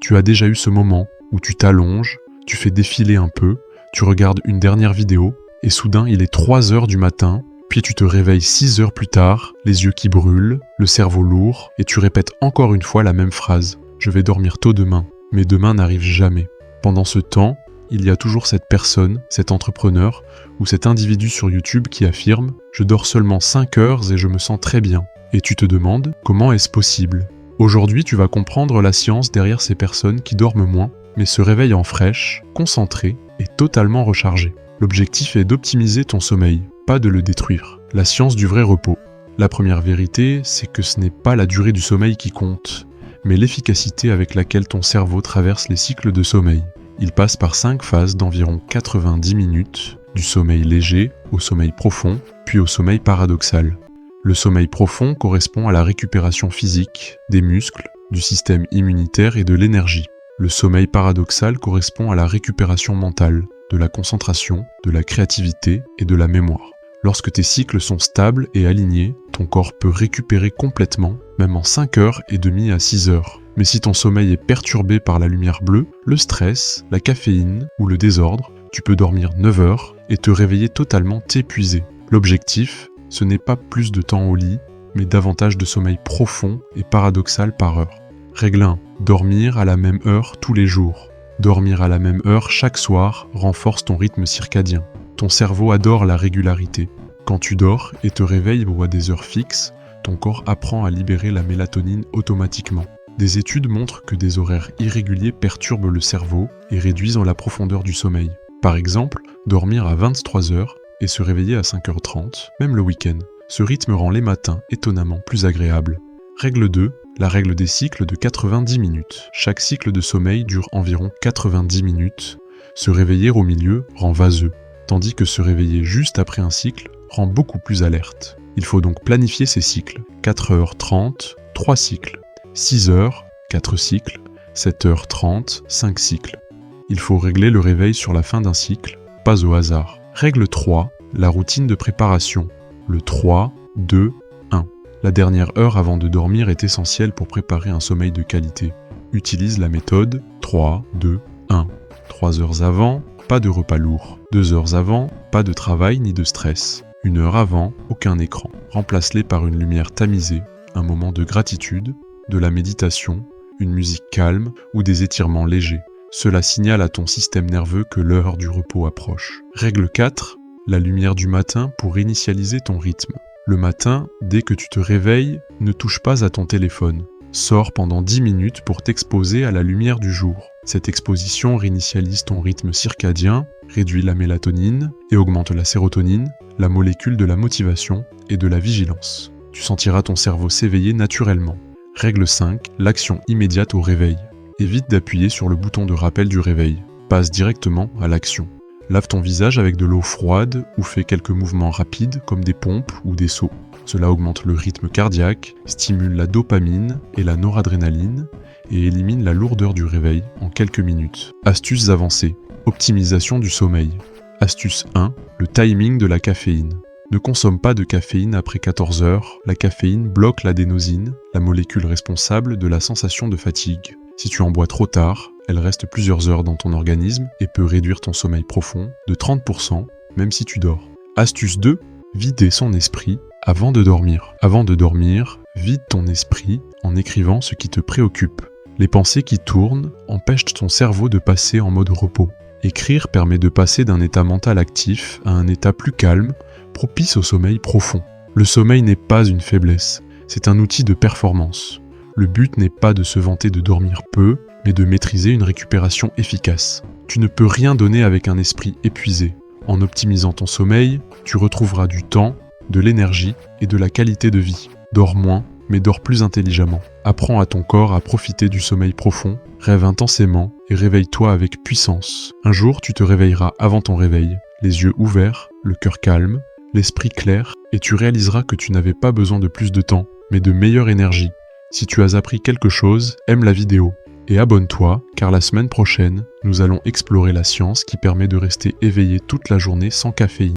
Tu as déjà eu ce moment où tu t'allonges, tu fais défiler un peu, tu regardes une dernière vidéo, et soudain il est 3 heures du matin, puis tu te réveilles 6 heures plus tard, les yeux qui brûlent, le cerveau lourd, et tu répètes encore une fois la même phrase. Je vais dormir tôt demain, mais demain n'arrive jamais. Pendant ce temps, il y a toujours cette personne, cet entrepreneur, ou cet individu sur YouTube qui affirme « Je dors seulement 5 heures et je me sens très bien ». Et tu te demandes comment est-ce possible ? Aujourd'hui, tu vas comprendre la science derrière ces personnes qui dorment moins, mais se réveillent en fraîche, concentrées et totalement rechargées. L'objectif est d'optimiser ton sommeil, pas de le détruire. La science du vrai repos. La première vérité, c'est que ce n'est pas la durée du sommeil qui compte, mais l'efficacité avec laquelle ton cerveau traverse les cycles de sommeil. Il passe par 5 phases d'environ 90 minutes, du sommeil léger au sommeil profond, puis au sommeil paradoxal. Le sommeil profond correspond à la récupération physique, des muscles, du système immunitaire et de l'énergie. Le sommeil paradoxal correspond à la récupération mentale, de la concentration, de la créativité et de la mémoire. Lorsque tes cycles sont stables et alignés, ton corps peut récupérer complètement, même en 5h30 à 6 heures. Mais si ton sommeil est perturbé par la lumière bleue, le stress, la caféine ou le désordre, tu peux dormir 9 heures et te réveiller totalement épuisé. L'objectif, ce n'est pas plus de temps au lit, mais davantage de sommeil profond et paradoxal par heure. Règle 1. Dormir à la même heure tous les jours. Dormir à la même heure chaque soir renforce ton rythme circadien. Ton cerveau adore la régularité. Quand tu dors et te réveilles à des heures fixes, ton corps apprend à libérer la mélatonine automatiquement. Des études montrent que des horaires irréguliers perturbent le cerveau et réduisent la profondeur du sommeil. Par exemple, dormir à 23h et se réveiller à 5h30, même le week-end. Ce rythme rend les matins étonnamment plus agréables. Règle 2. La règle des cycles de 90 minutes. Chaque cycle de sommeil dure environ 90 minutes. Se réveiller au milieu rend vaseux, tandis que se réveiller juste après un cycle rend beaucoup plus alerte. Il faut donc planifier ces cycles. 4h30, 3 cycles. 6h, 4 cycles. 7h30, 5 cycles. Il faut régler le réveil sur la fin d'un cycle, pas au hasard. Règle 3. La routine de préparation. Le 3, 2, 1. La dernière heure avant de dormir est essentielle pour préparer un sommeil de qualité. Utilise la méthode 3, 2, 1. 3 heures avant, pas de repas lourd. 2 heures avant, pas de travail ni de stress. 1 heure avant, aucun écran. Remplace-les par une lumière tamisée, un moment de gratitude, de la méditation, une musique calme ou des étirements légers. Cela signale à ton système nerveux que l'heure du repos approche. Règle 4. La lumière du matin pour initialiser ton rythme. Le matin, dès que tu te réveilles, ne touche pas à ton téléphone. Sors pendant 10 minutes pour t'exposer à la lumière du jour. Cette exposition réinitialise ton rythme circadien, réduit la mélatonine et augmente la sérotonine, la molécule de la motivation et de la vigilance. Tu sentiras ton cerveau s'éveiller naturellement. Règle 5. L'action immédiate au réveil. Évite d'appuyer sur le bouton de rappel du réveil. Passe directement à l'action. Lave ton visage avec de l'eau froide ou fais quelques mouvements rapides comme des pompes ou des sauts. Cela augmente le rythme cardiaque, stimule la dopamine et la noradrénaline et élimine la lourdeur du réveil en quelques minutes. Astuces avancées. Optimisation du sommeil. Astuce 1. Le timing de la caféine. Ne consomme pas de caféine après 14 heures. La caféine bloque l'adénosine, la molécule responsable de la sensation de fatigue. Si tu en bois trop tard, elle reste plusieurs heures dans ton organisme et peut réduire ton sommeil profond de 30%, même si tu dors. Astuce 2. Vider son esprit avant de dormir. Avant de dormir, vide ton esprit en écrivant ce qui te préoccupe. Les pensées qui tournent empêchent ton cerveau de passer en mode repos. Écrire permet de passer d'un état mental actif à un état plus calme, propice au sommeil profond. Le sommeil n'est pas une faiblesse, c'est un outil de performance. Le but n'est pas de se vanter de dormir peu, mais de maîtriser une récupération efficace. Tu ne peux rien donner avec un esprit épuisé. En optimisant ton sommeil, tu retrouveras du temps, de l'énergie et de la qualité de vie. Dors moins, mais dors plus intelligemment. Apprends à ton corps à profiter du sommeil profond, rêve intensément et réveille-toi avec puissance. Un jour, tu te réveilleras avant ton réveil, les yeux ouverts, le cœur calme, l'esprit clair, et tu réaliseras que tu n'avais pas besoin de plus de temps, mais de meilleure énergie. Si tu as appris quelque chose, aime la vidéo et abonne-toi, car la semaine prochaine, nous allons explorer la science qui permet de rester éveillé toute la journée sans caféine.